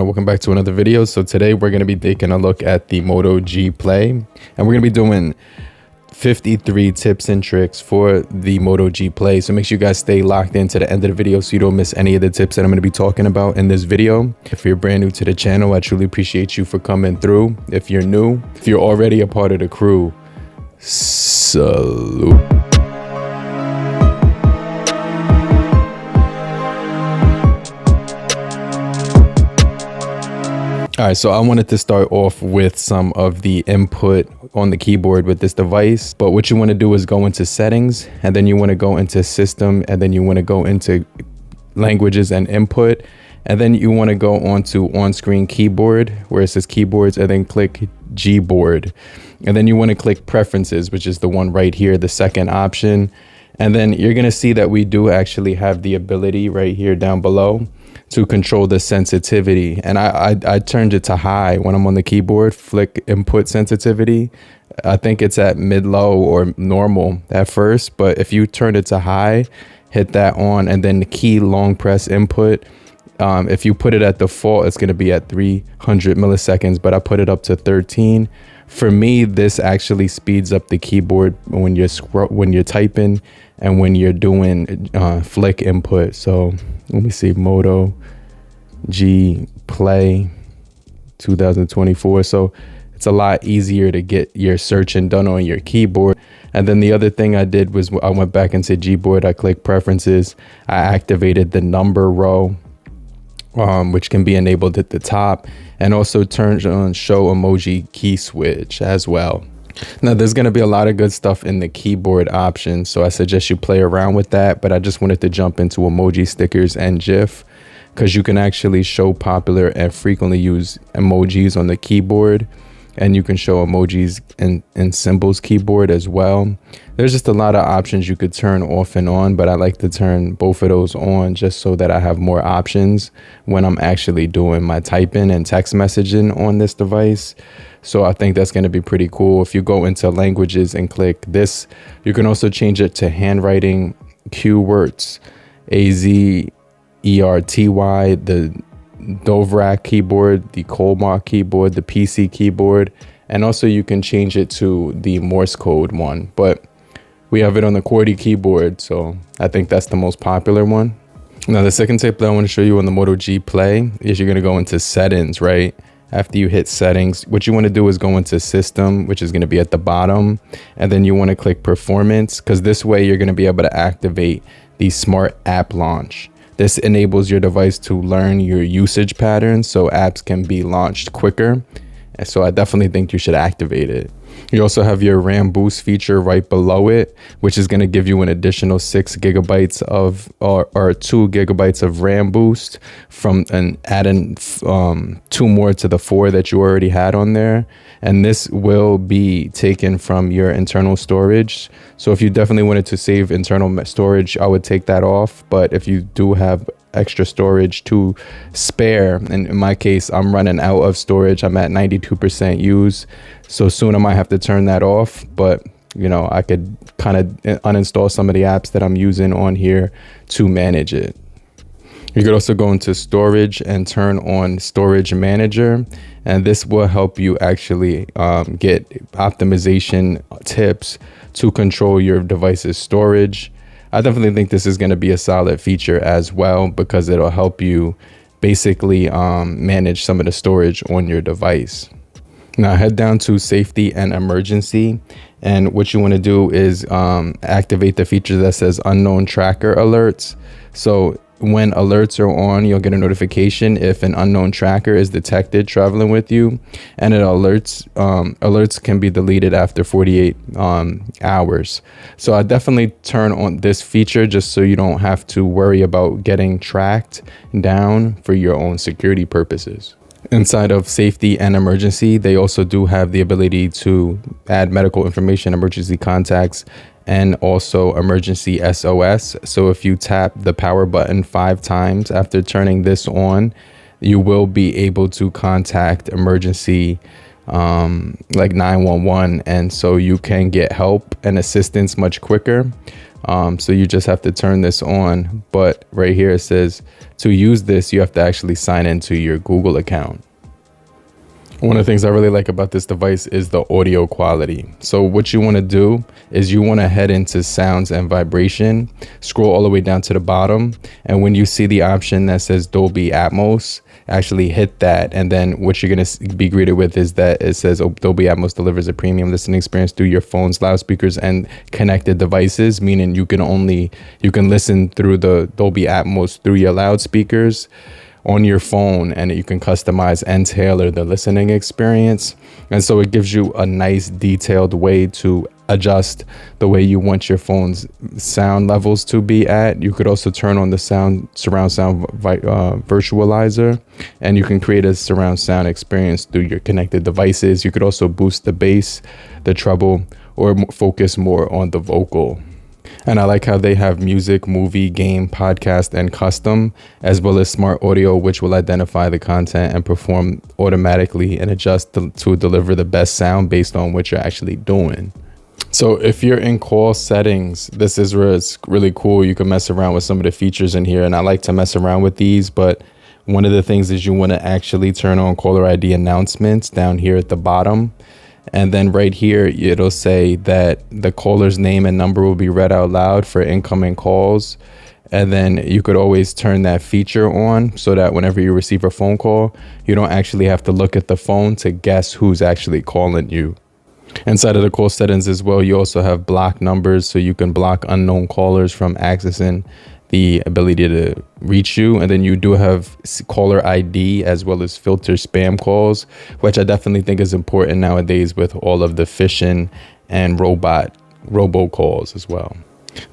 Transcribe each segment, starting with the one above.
welcome back to another video. So today we're going to be taking a look at the Moto G Play, and we're going to be doing 53 tips and tricks for the Moto G Play. So make sure you guys stay locked into the end of the video so you don't miss any of the tips that I'm going to be talking about in this video. If you're brand new to the channel, I truly appreciate you for coming through. If you're new, if you're already a part of the crew, salute. All right, so I wanted to start off with some of the input on the keyboard with this device. But what you want to do is go into settings, and then you want to go into system, and then you want to go into languages and input, and then you want to go onto on-screen keyboard where it says keyboards, and then click Gboard. And then you want to click preferences, which is the one right here, the second option. And then you're going to see that we do actually have the ability right here down below to control the sensitivity. And I turned it to high when I'm on the keyboard, flick input sensitivity. I think it's at mid-low or normal at first, but if you turn it to high, hit that on, and then the key long press input. If you put it at default, it's going to be at 300 milliseconds, but I put it up to 13. For me, this actually speeds up the keyboard when you're typing and when you're doing flick input. So let me see, Moto G Play 2024. So it's a lot easier to get your searching done on your keyboard. And then the other thing I did was I went back into Gboard. I clicked preferences. I activated the number row, which can be enabled at the top, and also turned on show emoji key switch as well. Now there's going to be a lot of good stuff in the keyboard options, so I suggest you play around with that, but I just wanted to jump into emoji, stickers, and GIF, because you can actually show popular and frequently used emojis on the keyboard, and you can show emojis in symbols keyboard as well. There's just a lot of options you could turn off and on, but I like to turn both of those on just so that I have more options when I'm actually doing my typing and text messaging on this device. So I think that's going to be pretty cool. If you go into languages and click this, you can also change it to handwriting keywords, AZERTY, the Dovrak keyboard, the Colmark keyboard, the PC keyboard, and also you can change it to the Morse code one, but we have it on the QWERTY keyboard, so I think that's the most popular one. Now the second tip that I want to show you on the Moto G Play is you're going to go into settings, right? After you hit settings, what you want to do is go into system, which is going to be at the bottom, and then you want to click performance, because this way you're going to be able to activate the smart app launch. This enables your device to learn your usage patterns so apps can be launched quicker. And so I definitely think you should activate it. You also have your RAM boost feature right below it, which is going to give you an additional 6 gigabytes of or 2 gigabytes of RAM boost and adding 2 more to the 4 that you already had on there. And this will be taken from your internal storage. So if you definitely wanted to save internal storage, I would take that off. But if you do have extra storage to spare, and in my case I'm running out of storage, I'm at 92% use, so soon I might have to turn that off, but you know, I could kind of uninstall some of the apps that I'm using on here to manage it. You could also go into storage and turn on storage manager, and this will help you actually get optimization tips to control your device's storage. I definitely think this is going to be a solid feature as well, because it'll help you basically manage some of the storage on your device. Now head down to safety and emergency, and what you want to do is activate the feature that says unknown tracker alerts. So when alerts are on, you'll get a notification if an unknown tracker is detected traveling with you, and it alerts can be deleted after 48 hours. So I definitely turn on this feature just so you don't have to worry about getting tracked down for your own security purposes. Inside of safety and emergency, they also do have the ability to add medical information, emergency contacts, and also emergency SOS. So if you tap the power button 5 times after turning this on, you will be able to contact emergency like 911, and so you can get help and assistance much quicker. So you just have to turn this on. But right here it says to use this, you have to actually sign into your Google account. One of the things I really like about this device is the audio quality. So what you want to do is you want to head into sounds and vibration, scroll all the way down to the bottom. And when you see the option that says Dolby Atmos, actually hit that. And then what you're going to be greeted with is that it says Dolby Atmos delivers a premium listening experience through your phone's loudspeakers and connected devices, meaning you can listen through the Dolby Atmos through your loudspeakers on your phone, and you can customize and tailor the listening experience. And so it gives you a nice detailed way to adjust the way you want your phone's sound levels to be at. You could also turn on the surround sound virtualizer, and you can create a surround sound experience through your connected devices. You could also boost the bass, the treble, or focus more on the vocal. And I like how they have music, movie, game, podcast, and custom, as well as smart audio, which will identify the content and perform automatically and adjust to deliver the best sound based on what you're actually doing. So if you're in call settings, this is where it's really cool. You can mess around with some of the features in here, and I like to mess around with these, but one of the things is you want to actually turn on caller ID announcements down here at the bottom. And then right here, it'll say that the caller's name and number will be read out loud for incoming calls. And then you could always turn that feature on so that whenever you receive a phone call, you don't actually have to look at the phone to guess who's actually calling you. Inside of the call settings as well, you also have block numbers, so you can block unknown callers from accessing the ability to reach you. And then you do have caller ID as well as filter spam calls, which I definitely think is important nowadays with all of the phishing and robocalls as well.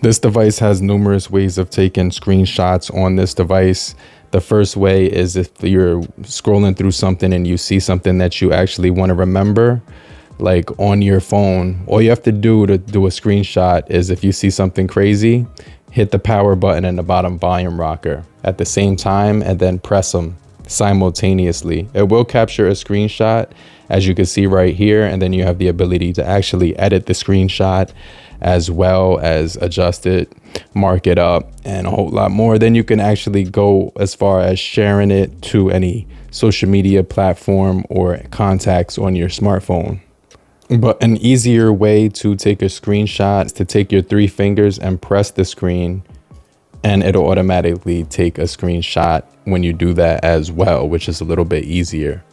This device has numerous ways of taking screenshots on this device. The first way is if you're scrolling through something and you see something that you actually want to remember, like on your phone, all you have to do a screenshot is if you see something crazy, hit the power button and the bottom volume rocker at the same time and then press them simultaneously. It will capture a screenshot, as you can see right here, and then you have the ability to actually edit the screenshot as well as adjust it, mark it up, and a whole lot more. Then you can actually go as far as sharing it to any social media platform or contacts on your smartphone. But an easier way to take a screenshot is to take your 3 fingers and press the screen, and it'll automatically take a screenshot when you do that as well, which is a little bit easier.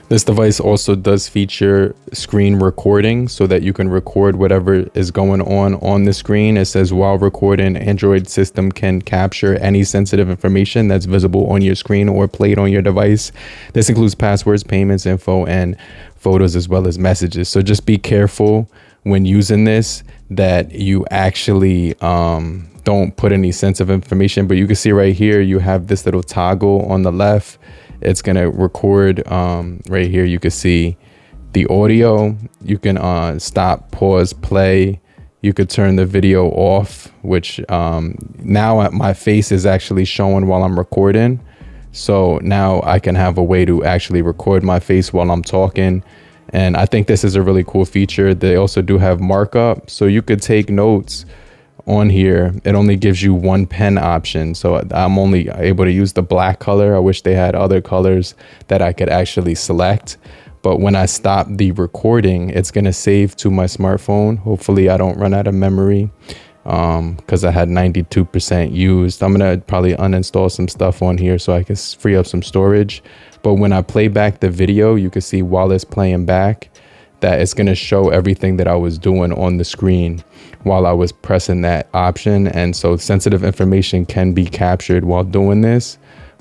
This device also does feature screen recording so that you can record whatever is going on the screen. It says while recording, Android system can capture any sensitive information that's visible on your screen or played on your device. This includes passwords, payments, info, and photos, as well as messages. So just be careful when using this that you actually don't put any sensitive information. But you can see right here, you have this little toggle on the left. It's going to record right here. You can see the audio. You can stop, pause, play. You could turn the video off, which now my face is actually showing while I'm recording. So now I can have a way to actually record my face while I'm talking. And I think this is a really cool feature. They also do have markup, so you could take notes on here. It only gives you one pen option, so I'm only able to use the black color. I wish they had other colors that I could actually select. But when I stop the recording, it's going to save to my smartphone. Hopefully I don't run out of memory because I had 92% used. I'm going to probably uninstall some stuff on here so I can free up some storage. But when I play back the video, you can see while it's playing back that it's going to show everything that I was doing on the screen while I was pressing that option. And so sensitive information can be captured while doing this.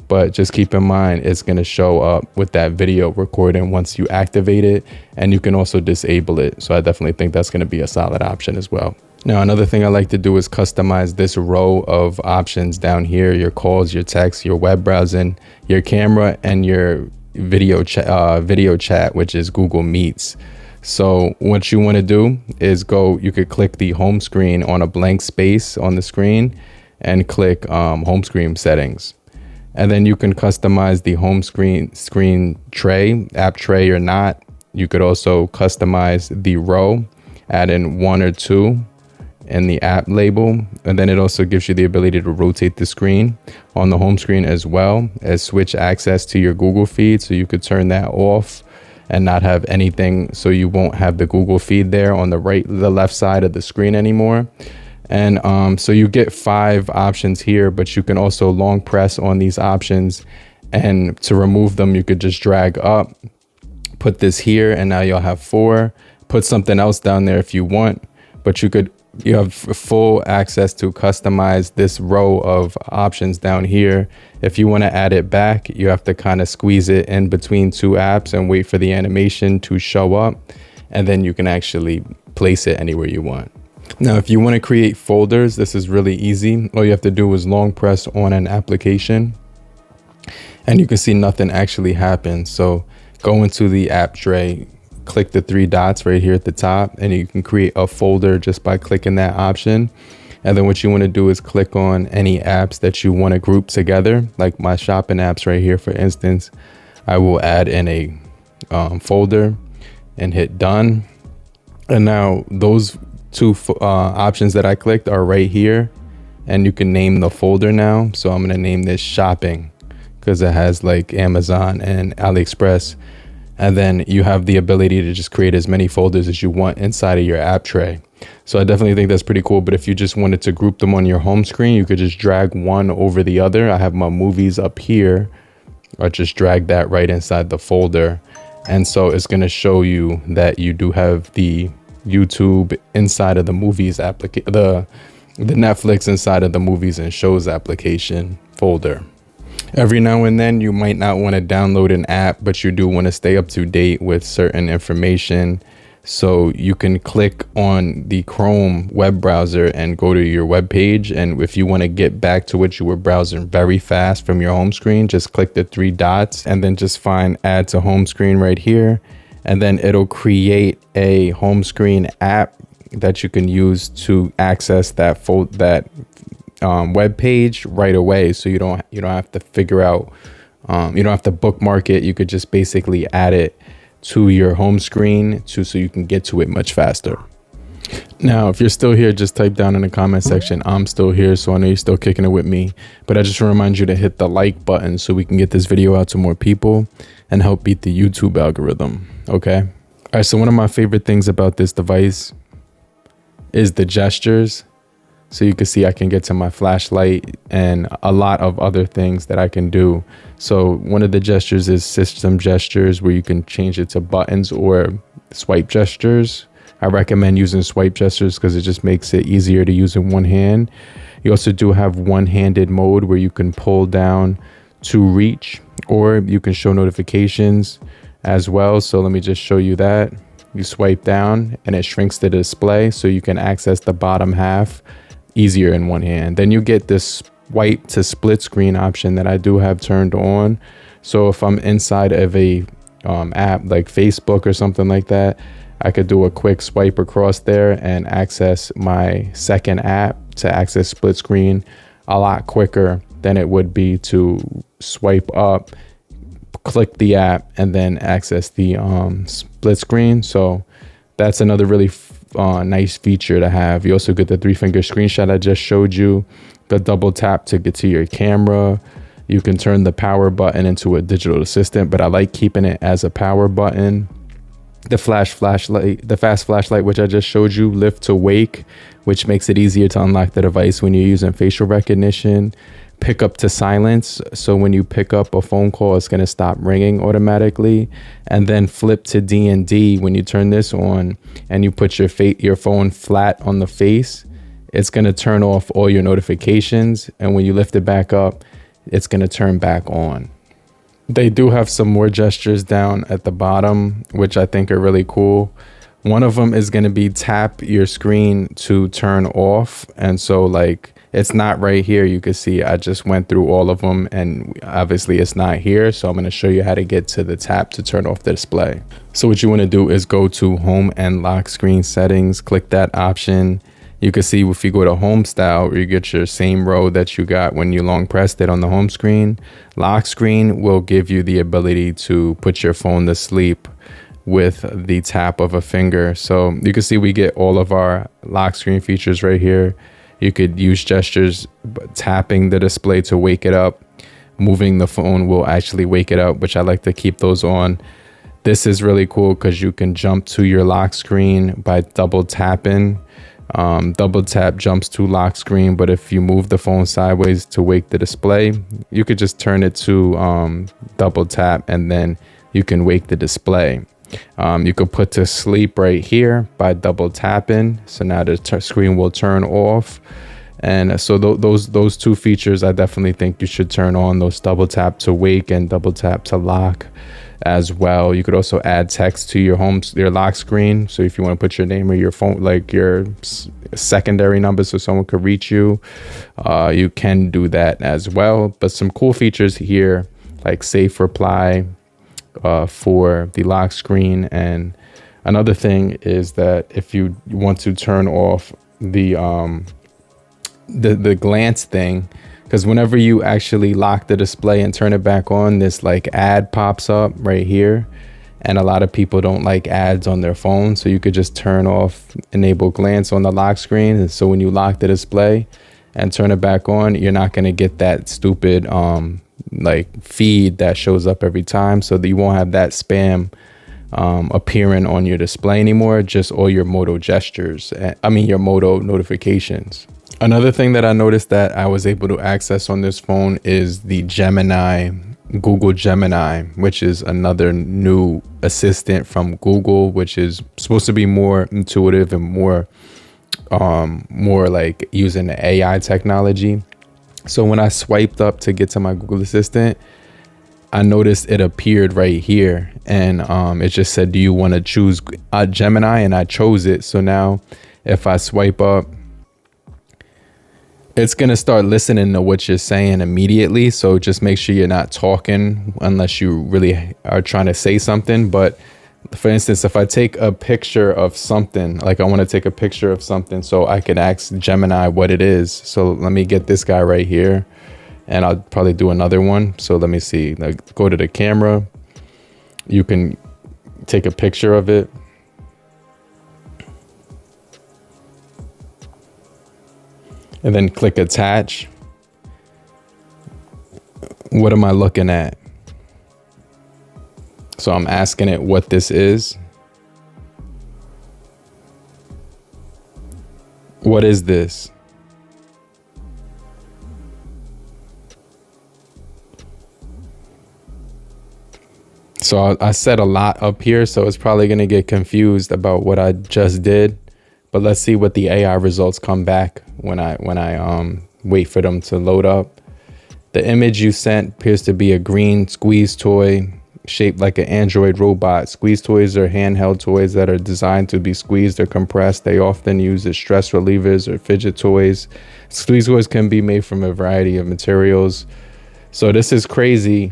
But just keep in mind, it's going to show up with that video recording once you activate it, and you can also disable it. So I definitely think that's going to be a solid option as well. Now, another thing I like to do is customize this row of options down here: your calls, your texts, your web browsing, your camera, and your video chat, which is Google Meets. So what you want to do is you could click the home screen on a blank space on the screen and click home screen settings. And then you can customize the home screen tray, app tray or not. You could also customize the row, add in 1 or 2. and the app label, and then it also gives you the ability to rotate the screen on the home screen, as well as switch access to your Google feed, so you could turn that off and not have anything, so you won't have the Google feed there on the left side of the screen anymore. And so you get 5 options here, but you can also long press on these options, and to remove them you could just drag up, put this here, and now you'll have 4. Put something else down there if you want, but you have full access to customize this row of options down here. If you want to add it back, you have to kind of squeeze it in between 2 apps and wait for the animation to show up, and then you can actually place it anywhere you want. Now, if you want to create folders, this is really easy. All you have to do is long press on an application, and you can see nothing actually happens. So go into the app tray, click the 3 dots right here at the top, and you can create a folder just by clicking that option. And then what you want to do is click on any apps that you want to group together, like my shopping apps right here, for instance. I will add in a folder and hit done. And now those 2 options that I clicked are right here, and you can name the folder now. So I'm going to name this shopping because it has like Amazon and AliExpress. And then you have the ability to just create as many folders as you want inside of your app tray. So I definitely think that's pretty cool. But if you just wanted to group them on your home screen, you could just drag one over the other. I have my movies up here, or just drag that right inside the folder. And so it's going to show you that you do have the YouTube inside of the movies the Netflix inside of the movies and shows application folder. Every now and then you might not want to download an app, but you do want to stay up to date with certain information. So you can click on the Chrome web browser and go to your web page. And if you want to get back to what you were browsing very fast from your home screen, just click the 3 dots and then just find add to home screen right here. And then it'll create a home screen app that you can use to access that web page right away. So you don't have to figure out, you don't have to bookmark it. You could just basically add it to your home screen so you can get to it much faster. Now, if you're still here, just type down in the comment section, I'm still here. So I know you're still kicking it with me, but I just want to remind you to hit the like button so we can get this video out to more people and help beat the YouTube algorithm. Okay. All right. So one of my favorite things about this device is the gestures. So you can see I can get to my flashlight and a lot of other things that I can do. So one of the gestures is system gestures, where you can change it to buttons or swipe gestures. I recommend using swipe gestures because it just makes it easier to use in one hand. You also do have one-handed mode where you can pull down to reach, or you can show notifications as well. So let me just show you that. You swipe down and it shrinks the display so you can access the bottom half easier in one hand. Then you get this swipe to split screen option that I do have turned on. So if I'm inside of a app like Facebook or something like that, I could do a quick swipe across there and access my second app to access split screen a lot quicker than it would be to swipe up, click the app, and then access the split screen. So that's another really nice feature to have. You also get the 3-finger screenshot I just showed you, the double tap to get to your camera. You can turn the power button into a digital assistant, but I like keeping it as a power button. The fast flashlight, which I just showed you, lift to wake, which makes it easier to unlock the device when you're using facial recognition. Pick up to silence, so when you pick up a phone call, it's going to stop ringing automatically. And then flip to D&D. When you turn this on and you put your phone flat on the face, it's going to turn off all your notifications, and when you lift it back up, it's going to turn back on. They do have some more gestures down at the bottom, which I think are really cool. One of them is going to be tap your screen to turn off. And so like, it's not right here. You can see I just went through all of them, and obviously it's not here. So I'm going to show you how to get to the tap to turn off the display. So what you want to do is go to home and lock screen settings, click that option. You can see if you go to home style, where you get your same row that you got when you long pressed it on the home screen. Lock screen will give you the ability to put your phone to sleep with the tap of a finger. So you can see we get all of our lock screen features right here. You could use gestures, tapping the display to wake it up. Moving the phone will actually wake it up, which I like to keep those on. This is really cool because you can jump to your lock screen by double tapping. Double tap jumps to lock screen, but if you move the phone sideways to wake the display, you could just turn it to double tap and then you can wake the display. You could put to sleep right here by double tapping. So now the screen will turn off. And so those two features, I definitely think you should turn on, those double tap to wake and double tap to lock as well. You could also add text to your lock screen. So if you want to put your name or your phone, like your secondary number, so someone could reach you, you can do that as well. But some cool features here, like safe reply, for the lock screen. And another thing is that if you want to turn off the glance thing, because whenever you actually lock the display and turn it back on, this like ad pops up right here, and a lot of people don't like ads on their phone. So you could just turn off enable glance on the lock screen, and so when you lock the display and turn it back on, you're not going to get that stupid like feed that shows up every time. So that you won't have that spam appearing on your display anymore, just all your Moto gestures, your Moto notifications. Another thing that I noticed that I was able to access on this phone is the Google Gemini, which is another new assistant from Google, which is supposed to be more intuitive and more like using the AI technology. So when I swiped up to get to my Google Assistant, I noticed it appeared right here, and it just said, do you want to choose Gemini? And I chose it. So now if I swipe up, it's going to start listening to what you're saying immediately. So just make sure you're not talking unless you really are trying to say something. But for instance, if I take a picture of something, like I want to take a picture of something, so I can ask Gemini what it is. So let me get this guy right here, and I'll probably do another one. So let me see, like go to the camera. You can take a picture of it. And then click attach. What am I looking at? So I'm asking it what this is. What is this? So I said a lot up here, so it's probably going to get confused about what I just did. But let's see what the AI results come back when I wait for them to load up. The image you sent appears to be a green squeeze toy shaped like an Android robot. Squeeze toys are handheld toys that are designed to be squeezed or compressed. They often use as stress relievers or fidget toys. Squeeze toys can be made from a variety of materials. So this is crazy.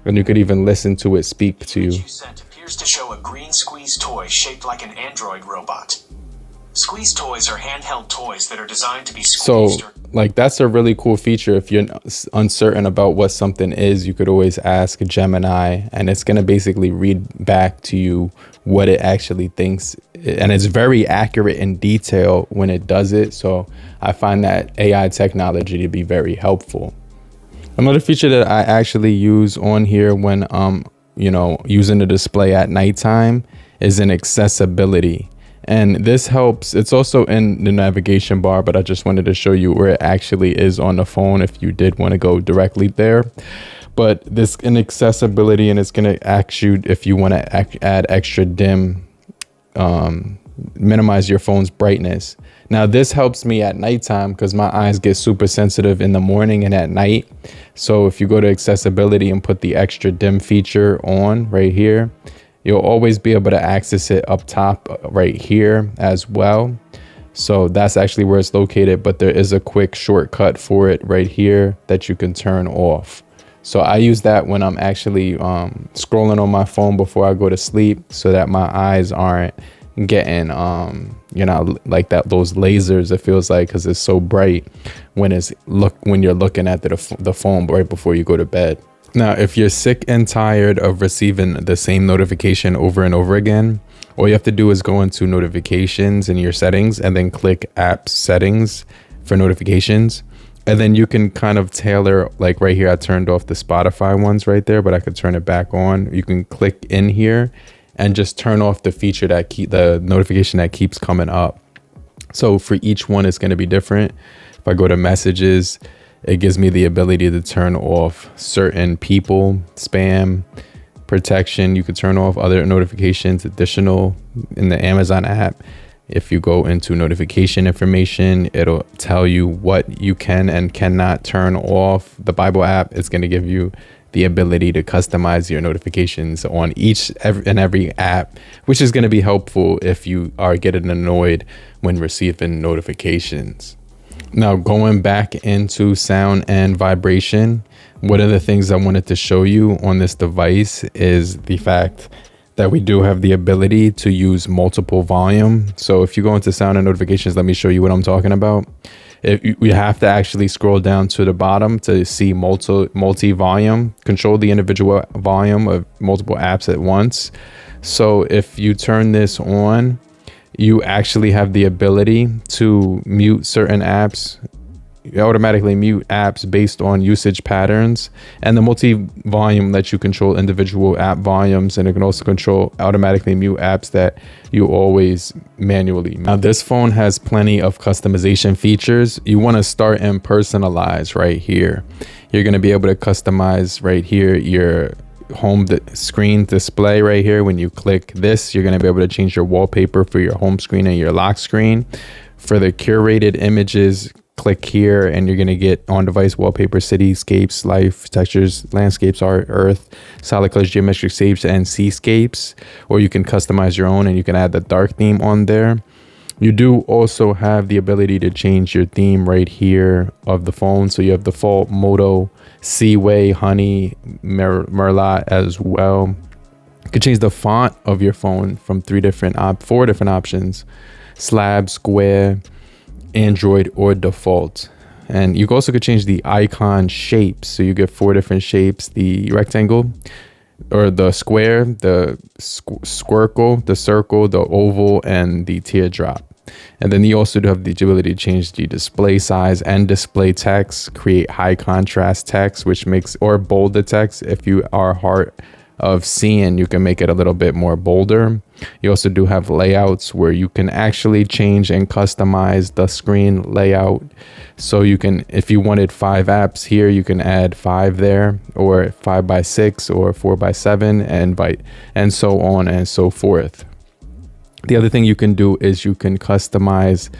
And you could even listen to it speak to you. The image you sent appears to show a green squeeze toy shaped like an Android robot. Squeeze toys are handheld toys that are designed to be squeezed. So, like, that's a really cool feature. If you're uncertain about what something is, you could always ask Gemini, and it's going to basically read back to you what it actually thinks. And it's very accurate in detail when it does it. So I find that AI technology to be very helpful. Another feature that I actually use on here when, using the display at nighttime is in accessibility. And this helps. It's also in the navigation bar, but I just wanted to show you where it actually is on the phone if you did want to go directly there. But this in accessibility, and it's going to ask you if you want to add extra dim, minimize your phone's brightness. Now this helps me at nighttime because my eyes get super sensitive in the morning and at night. So if you go to accessibility and put the extra dim feature on right here, you'll always be able to access it up top right here as well. So that's actually where it's located, but there is a quick shortcut for it right here that you can turn off. So I use that when I'm actually scrolling on my phone before I go to sleep, so that my eyes aren't getting like those lasers, it feels like, because it's so bright when you're looking at the phone right before you go to bed. Now, if you're sick and tired of receiving the same notification over and over again, all you have to do is go into notifications in your settings and then click app settings for notifications. And then you can kind of tailor, like right here, I turned off the Spotify ones right there, but I could turn it back on. You can click in here and just turn off the feature that the notification that keeps coming up. So for each one, it's going to be different. If I go to messages, it gives me the ability to turn off certain people, spam, protection. You could turn off other notifications, additional in the Amazon app. If you go into notification information, it'll tell you what you can and cannot turn off. The Bible app is going to give you the ability to customize your notifications on every app, which is going to be helpful if you are getting annoyed when receiving notifications. Now, going back into sound and vibration, one of the things I wanted to show you on this device is the fact that we do have the ability to use multiple volume. So if you go into sound and notifications, let me show you what I'm talking about. You have to actually scroll down to the bottom to see multi-volume, control the individual volume of multiple apps at once. So if you turn this on, you actually have the ability to mute certain apps. You automatically mute apps based on usage patterns, and the multi-volume lets you control individual app volumes, and it can also control automatically mute apps that you always manually mute. Now, this phone has plenty of customization features. You want to start and personalize right here. You're going to be able to customize right here your home screen display right here. When you click this, you're going to be able to change your wallpaper for your home screen and your lock screen. For the curated images, click here and you're going to get on-device wallpaper, cityscapes, life, textures, landscapes, art, earth, solid colors, geometric shapes, and seascapes. Or you can customize your own and you can add the dark theme on there. You do also have the ability to change your theme right here of the phone. So you have default Moto, Seaway, Honey, Merlot as well. You can change the font of your phone from four different options: slab, square, Android, or default. And you also could change the icon shapes. So you get 4 different shapes: the rectangle, or the square, the squircle, the circle, the oval, and the teardrop. And then you also do have the ability to change the display size and display text, create high contrast text, which makes, or bold the text. If you are hard of seeing, you can make it a little bit more bolder. You also do have layouts where you can actually change and customize the screen layout. So you can, if you wanted 5 apps here, you can add 5 there, or 5x6 or 4x7, and so on and so forth. The other thing you can do is you can customize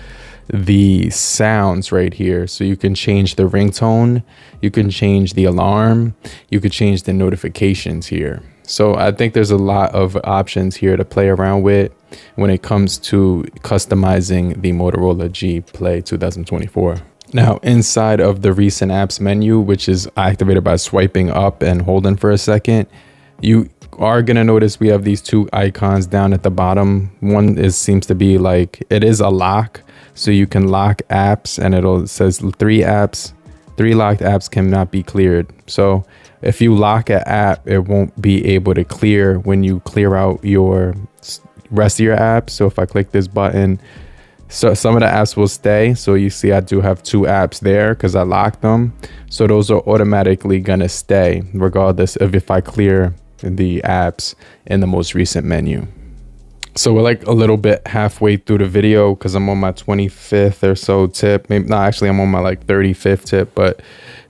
the sounds right here. So you can change the ringtone, you can change the alarm, you could change the notifications here. So I think there's a lot of options here to play around with when it comes to customizing the Motorola G Play 2024. Now, inside of the recent apps menu, which is activated by swiping up and holding for a second, you are going to notice we have these 2 icons down at the bottom. One seems to be like, it is a lock. So you can lock apps, and it says 3 locked apps cannot be cleared. So if you lock an app, it won't be able to clear when you clear out your rest of your apps. So if I click this button, so some of the apps will stay. So you see I do have 2 apps there because I locked them. So those are automatically gonna stay regardless of if I clear the apps in the most recent menu. So we're like a little bit halfway through the video because I'm on my 25th or so tip. Maybe not, actually I'm on my like 35th tip, but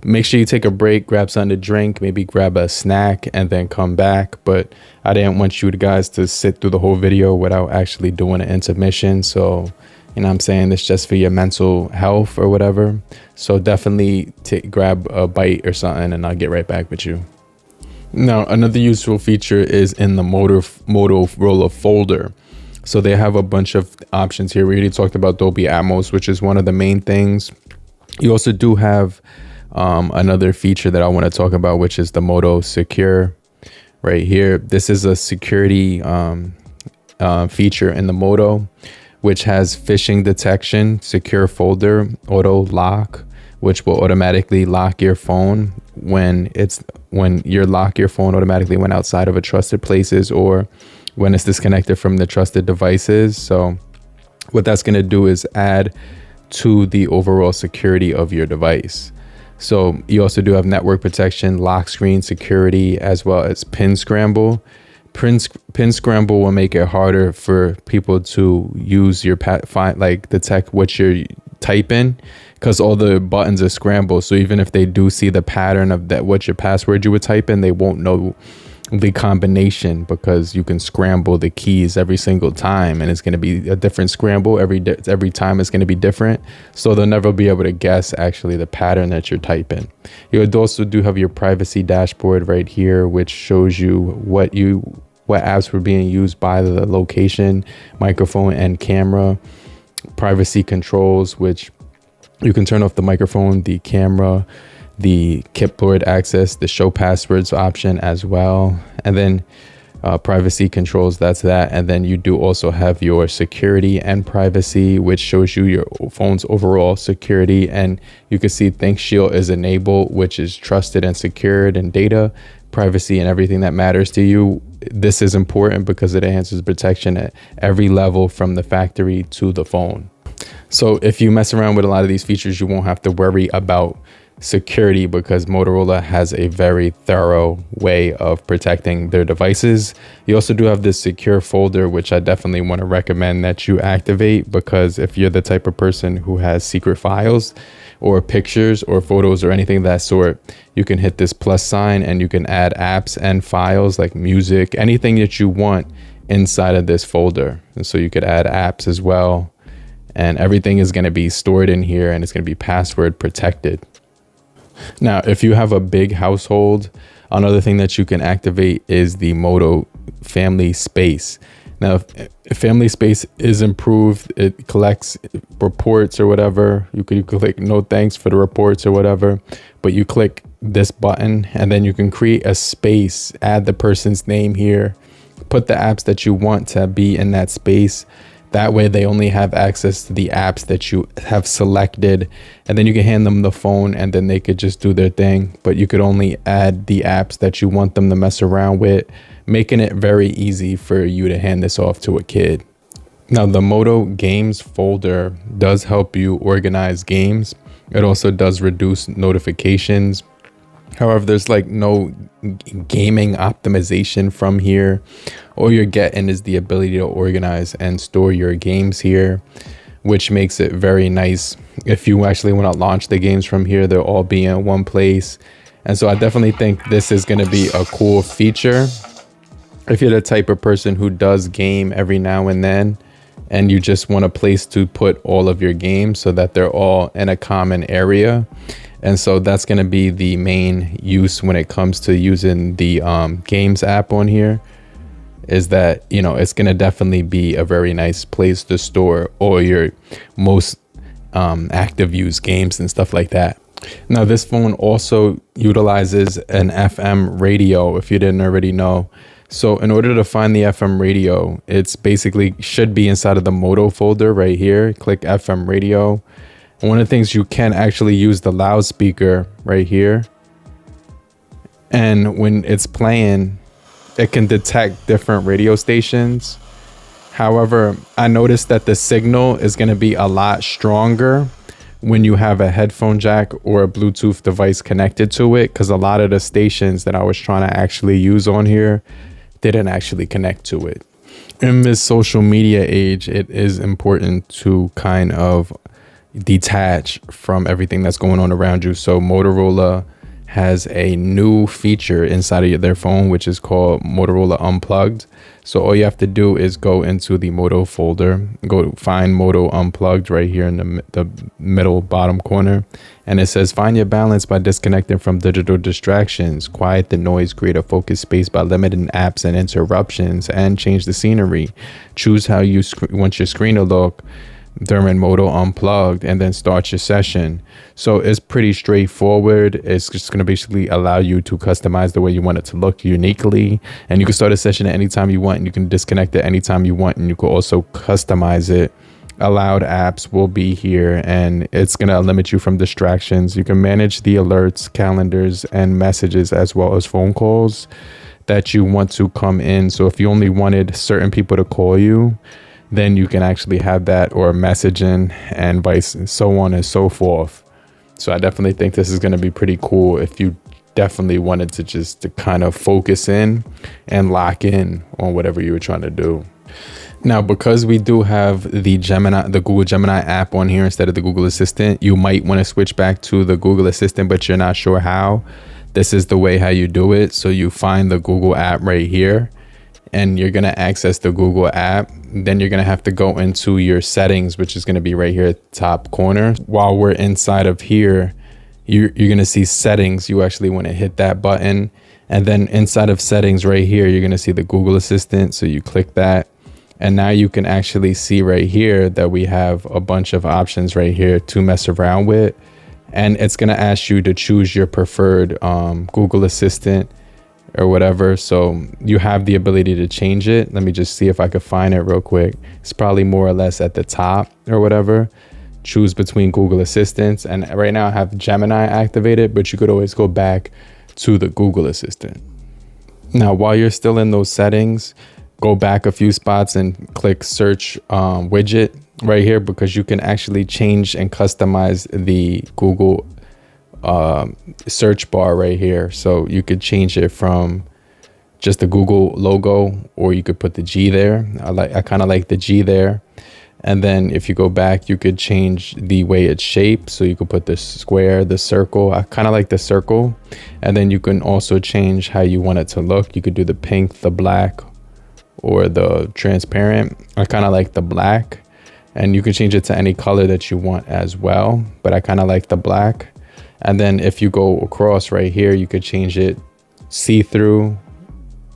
make sure you take a break, grab something to drink, maybe grab a snack and then come back. But I didn't want you guys to sit through the whole video without actually doing an intermission. So, you know what I'm saying, this just for your mental health or whatever. So definitely grab a bite or something and I'll get right back with you. Now, another useful feature is in the Motorola folder. So they have a bunch of options here. We already talked about Dolby Atmos, which is one of the main things. You also do have another feature that I want to talk about, which is the Moto Secure right here. This is a security feature in the Moto, which has phishing detection, secure folder, auto lock, which will automatically lock your phone when you lock your phone automatically when outside of a trusted places, or when it's disconnected from the trusted devices. So what that's going to do is add to the overall security of your device. So you also do have network protection, lock screen security, as well as pin scramble. Pin scramble will make it harder for people to use your detect what you're typing, because all the buttons are scrambled. So even if they do see the pattern of that, what your password you would type in, they won't know the combination, because you can scramble the keys every single time, and it's going to be a different scramble every time. It's going to be different, so they'll never be able to guess actually the pattern that you're typing. You also do have your privacy dashboard right here, which shows you what apps were being used by the location, microphone, and camera. Privacy controls, which you can turn off the microphone, the camera, the keyboard access, the show passwords option as well. And then privacy controls, that's that. And then you do also have your security and privacy, which shows you your phone's overall security. And you can see ThinkShield is enabled, which is trusted and secured, and data privacy and everything that matters to you. This is important because it enhances protection at every level from the factory to the phone. So if you mess around with a lot of these features, you won't have to worry about security, because Motorola has a very thorough way of protecting their devices. You also do have this secure folder, which I definitely want to recommend that you activate, because if you're the type of person who has secret files or pictures or photos or anything of that sort, you can hit this plus sign and you can add apps and files like music, anything that you want inside of this folder. And so you could add apps as well, and everything is going to be stored in here, and it's going to be password protected. Now, if you have a big household, another thing that you can activate is the Moto family space. Now, if family space is improved, it collects reports or whatever. You could click no thanks for the reports or whatever, but you click this button and then you can create a space, add the person's name here, put the apps that you want to be in that space. That way they only have access to the apps that you have selected, and then you can hand them the phone and then they could just do their thing. But you could only add the apps that you want them to mess around with, making it very easy for you to hand this off to a kid. Now, the Moto Games folder does help you organize games. It also does reduce notifications. However, there's like no gaming optimization from here. All you're getting is the ability to organize and store your games here, which makes it very nice. If you actually want to launch the games from here, they'll all be in one place. And so I definitely think this is going to be a cool feature. If you're the type of person who does game every now and then, and you just want a place to put all of your games so that they're all in a common area. And so that's going to be the main use when it comes to using the games app on here, is that, you know, it's going to definitely be a very nice place to store all your most active use games and stuff like that. Now, this phone also utilizes an FM radio, if you didn't already know. So in order to find the FM radio, it's basically should be inside of the Moto folder right here. Click FM radio. And one of the things, you can actually use the loudspeaker right here. And when it's playing, it can detect different radio stations. However, I noticed that the signal is going to be a lot stronger when you have a headphone jack or a Bluetooth device connected to it, because a lot of the stations that I was trying to actually use on here didn't actually connect to it. In this social media age, it is important to kind of detach from everything that's going on around you. So Motorola has a new feature inside of their phone, which is called Motorola Unplugged. So all you have to do is go into the Moto folder, go find Moto Unplugged right here in the middle bottom corner. And it says, find your balance by disconnecting from digital distractions, quiet the noise, create a focused space by limiting apps and interruptions, and change the scenery. Choose how you want your screen to look during Moto Unplugged, and then start your session. So it's pretty straightforward. It's just going to basically allow you to customize the way you want it to look uniquely, and you can start a session at any time you want, and you can disconnect it anytime you want, and you can also customize it allowed apps will be here, and it's going to limit you from distractions. You can manage the alerts, calendars, and messages, as well as phone calls that you want to come in. So if you only wanted certain people to call you, then you can actually have that, or messaging, and vice and so on and so forth. So I definitely think this is going to be pretty cool if you definitely wanted to just to kind of focus in and lock in on whatever you were trying to do. Now, because we do have the Google Gemini app on here instead of the Google Assistant, you might want to switch back to the Google Assistant, but you're not sure how. This is the way how you do it. So you find the Google app right here, and you're going to access the Google app. Then you're going to have to go into your settings, which is going to be right here at the top corner. While we're inside of here, you're going to see settings. You actually want to hit that button. And then inside of settings right here, you're going to see the Google Assistant. So you click that. And now you can actually see right here that we have a bunch of options right here to mess around with. And it's going to ask you to choose your preferred Google Assistant or whatever. So you have the ability to change it. Let me just see if I could find it real quick. It's probably more or less at the top or whatever. Choose between Google Assistants. And right now I have Gemini activated, but you could always go back to the Google Assistant. Now, while you're still in those settings, go back a few spots and click search widget right here, because you can actually change and customize the Google search bar right here. So you could change it from just the Google logo, or you could put the G there. I kind of like the G there. And then if you go back, you could change the way it's shaped. So you could put the square, the circle. I kind of like the circle. And then you can also change how you want it to look. You could do the pink, the black, or the transparent. I kind of like the black. And you can change it to any color that you want as well, but I kind of like the black. And then if you go across right here, you could change it see-through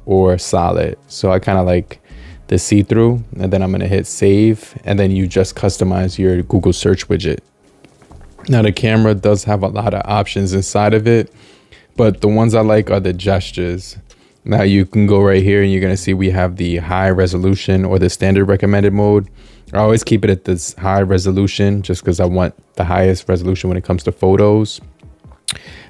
or solid. So I kind of like the see-through, and then I'm going to hit save, and then you just customize your Google search widget. Now the camera does have a lot of options inside of it, but the ones I like are the gestures. Now you can go right here and you're going to see we have the high resolution or the standard recommended mode. I always keep it at this high resolution just because I want the highest resolution when it comes to photos.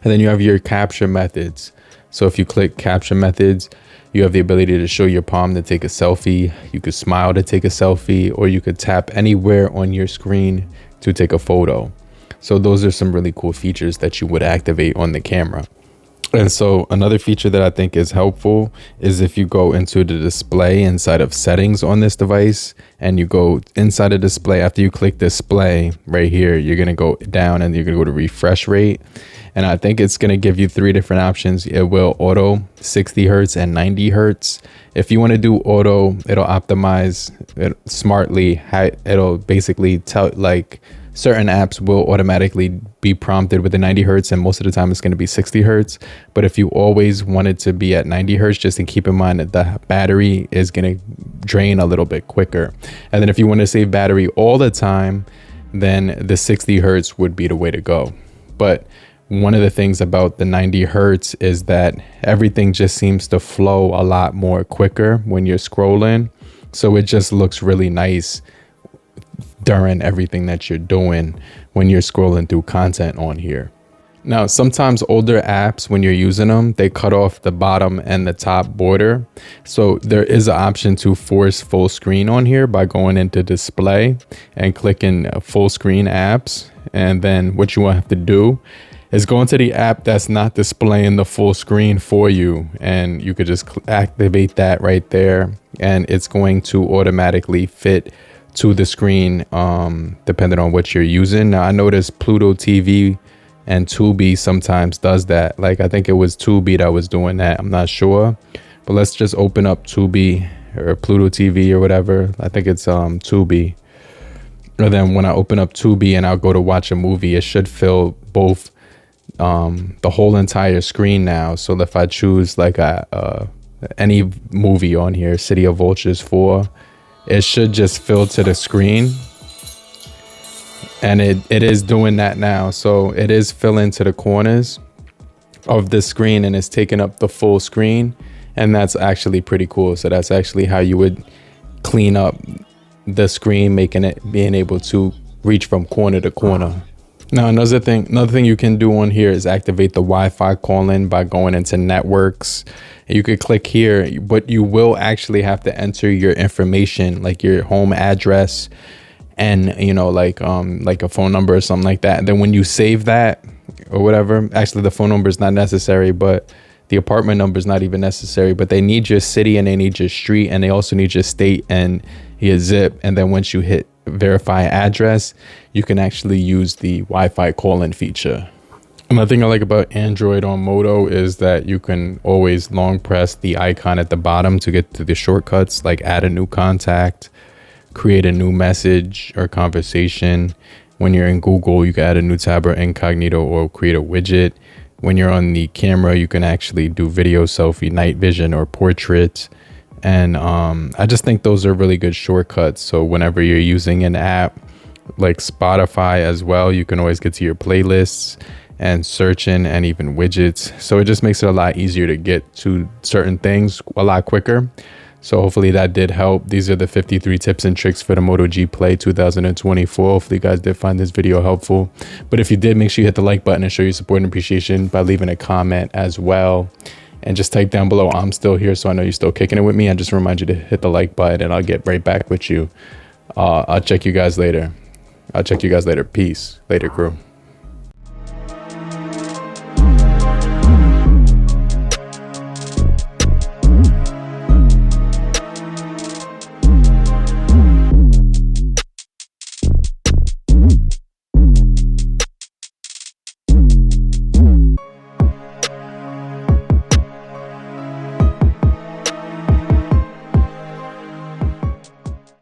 And then you have your capture methods. So if you click capture methods, you have the ability to show your palm to take a selfie. You could smile to take a selfie, or you could tap anywhere on your screen to take a photo. So those are some really cool features that you would activate on the camera. And so another feature that I think is helpful is if you go into the display inside of settings on this device, and you go inside of display, after you click display right here, you're going to go down and you're going to go to refresh rate. And I think it's going to give you 3 different options. It will auto 60 hertz and 90 hertz. If you want to do auto, it'll optimize it smartly. It'll basically tell, like, certain apps will automatically be prompted with the 90 hertz, and most of the time it's going to be 60 hertz. But if you always want it to be at 90 hertz, just to keep in mind that the battery is going to drain a little bit quicker. And then if you want to save battery all the time, then the 60 hertz would be the way to go. But one of the things about the 90 hertz is that everything just seems to flow a lot more quicker when you're scrolling. So it just looks really nice during everything that you're doing when you're scrolling through content on here. Now, sometimes older apps, when you're using them, they cut off the bottom and the top border. So there is an option to force full screen on here by going into display and clicking full screen apps. And then what you will have to do is go into the app that's not displaying the full screen for you, and you could just activate that right there, and it's going to automatically fit to the screen depending on what you're using. Now I noticed Pluto TV and Tubi sometimes does that. Like, I think it was Tubi that was doing that, I'm not sure, but let's just open up Tubi or Pluto TV or whatever. I think it's Tubi. And then when I open up Tubi and I'll go to watch a movie, it should fill both the whole entire screen now. So if I choose like any movie on here, City of Vultures 4, it should just fill to the screen, and it is doing that now. So it is filling to the corners of the screen, and it's taking up the full screen, and that's actually pretty cool. So that's actually how you would clean up the screen, making it being able to reach from corner to corner. Now, another thing you can do on here is activate the Wi-Fi call-in by going into networks. You could click here, but you will actually have to enter your information, like your home address and, you know, like a phone number or something like that. And then when you save that or whatever, actually the phone number is not necessary, but the apartment number is not even necessary, but they need your city and they need your street and they also need your state and your zip. And then once you hit verify address, you can actually use the Wi-Fi call-in feature. Another thing I like about Android on Moto is that you can always long press the icon at the bottom to get to the shortcuts, like add a new contact, create a new message or conversation. When you're in Google, you can add a new tab or incognito or create a widget. When you're on the camera, you can actually do video, selfie, night vision, or portrait. And I just think those are really good shortcuts. So whenever you're using an app like Spotify as well, you can always get to your playlists and searching and even widgets. So it just makes it a lot easier to get to certain things a lot quicker. So hopefully that did help. These are the 53 tips and tricks for the Moto G Play 2024. Hopefully you guys did find this video helpful. But if you did, make sure you hit the like button and show your support and appreciation by leaving a comment as well. And just type down below, I'm still here, so I know you're still kicking it with me. I just remind you to hit the like button and I'll get right back with you. I'll check you guys later. Peace. Later, crew.